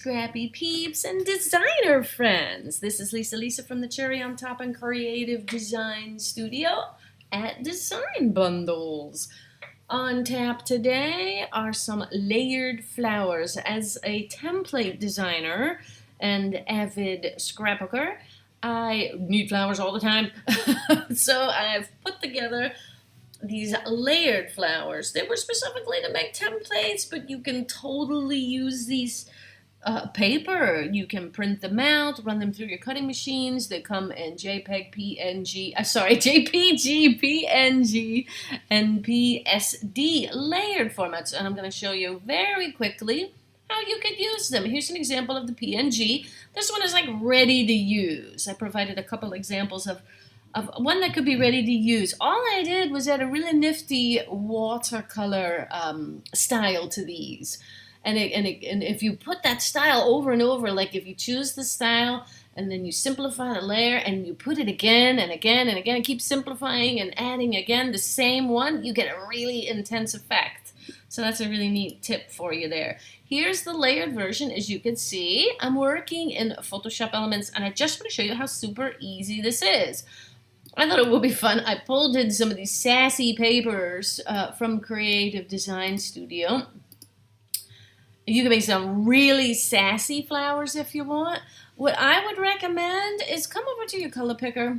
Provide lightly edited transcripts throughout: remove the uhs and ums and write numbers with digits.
Scrappy peeps and designer friends. This is Lisa from the Cherry on Top and Creative Design Studio at Design Bundles. On tap today are some layered flowers. As a template designer and avid scrapbooker, I need flowers all the time. So I've put together these layered flowers. They were specifically to make templates, but you can totally use these paper. You can print them out, run them through your cutting machines. They come in JPEG, PNG, JPG, PNG, and PSD layered formats. And I'm going to show you very quickly how you could use them. Here's an example of the PNG. This one is like ready to use. I provided a couple examples of one that could be ready to use. All I did was add a really nifty watercolor style to these. And if you put that style over and over, like if you choose the style and then you simplify the layer and you put it again and again and again, and keep simplifying and adding again the same one, you get a really intense effect. So that's a really neat tip for you there. Here's the layered version. As you can see, I'm working in Photoshop Elements, and I just want to show you how super easy this is. I thought it would be fun. I pulled in some of these sassy papers from Creative Design Studio. You can make some really sassy flowers if you want. What I would recommend is come over to your color picker,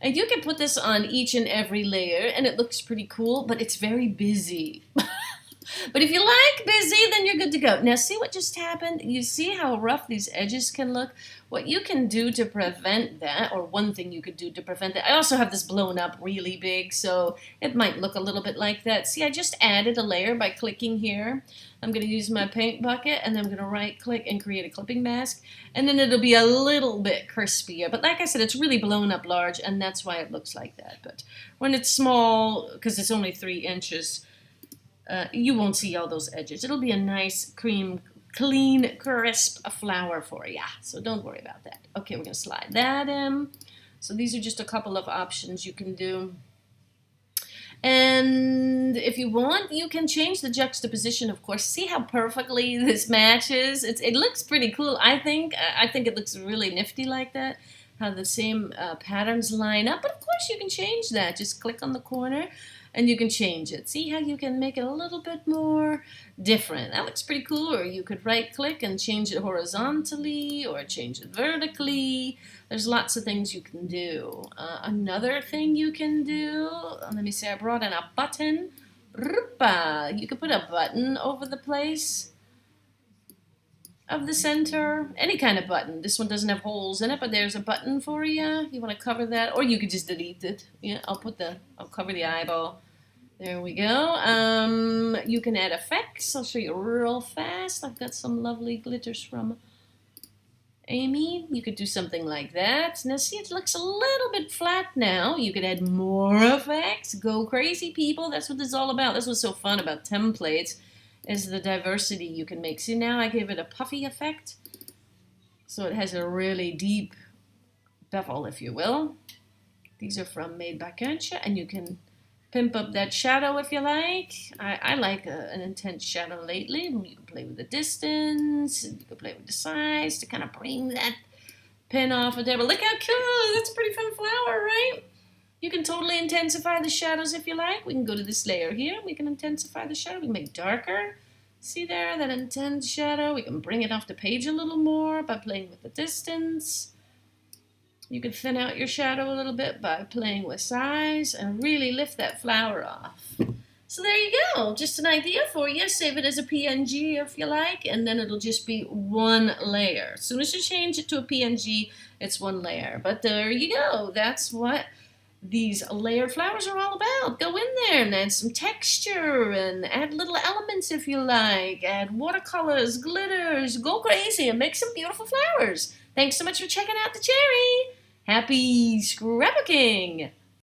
and you can put this on each and every layer, and it looks pretty cool, but it's very busy. But if you like busy, then you're good to go. Now see what just happened? You see how rough these edges can look? What you can do to prevent that, or one thing you could do to prevent that, I also have this blown up really big, so it might look a little bit like that. See, I just added a layer by clicking here. I'm going to use my paint bucket, and then I'm going to right click and create a clipping mask, and then it'll be a little bit crispier. But like I said, it's really blown up large, and that's why it looks like that. But when it's small, because it's only 3 inches, you won't see all those edges. It'll be a nice, clean, crisp flower for you. So don't worry about that. Okay, we're going to slide that in. So these are just a couple of options you can do. And if you want, you can change the juxtaposition, of course. See how perfectly this matches? It looks pretty cool, I think. I think it looks really nifty like that, how the same patterns line up. But of course, you can change that. Just click on the corner, and you can change it. See how you can make it a little bit more different. That looks pretty cool. Or you could right click and change it horizontally or change it vertically. There's lots of things you can do. Another thing you can do, let me see, I brought in a button. You could put a button over the place of the center, any kind of button. This one doesn't have holes in it, but there's a button for you. You want to cover that, or you could just delete it. Yeah, I'll cover the eyeball. There we go. You can add effects. I'll show you real fast. I've got some lovely glitters from Amy. You could do something like that. Now see, it looks a little bit flat now. You could add more effects. Go crazy, people. That's what this is all about. That's what's so fun about templates, is the diversity you can make. See, now I gave it a puffy effect, so it has a really deep bevel, if you will. These are from Made by Kancha, and you can pimp up that shadow if you like. I like an intense shadow lately. You can play with the distance, and you can play with the size to kind of bring that pin off of there. But look how cool! That's a pretty fun flower, right? You can totally intensify the shadows if you like. We can go to this layer here. We can intensify the shadow. We can make darker. See there, that intense shadow? We can bring it off the page a little more by playing with the distance. You can thin out your shadow a little bit by playing with size and really lift that flower off. So there you go. Just an idea for you. Save it as a PNG if you like, and then it'll just be one layer. As soon as you change it to a PNG, it's one layer. But there you go. That's what these layered flowers are all about. Go in there and add some texture and add little elements if you like. Add watercolors, glitters, go crazy and make some beautiful flowers. Thanks so much for checking out the Cherry. Happy scrapbooking!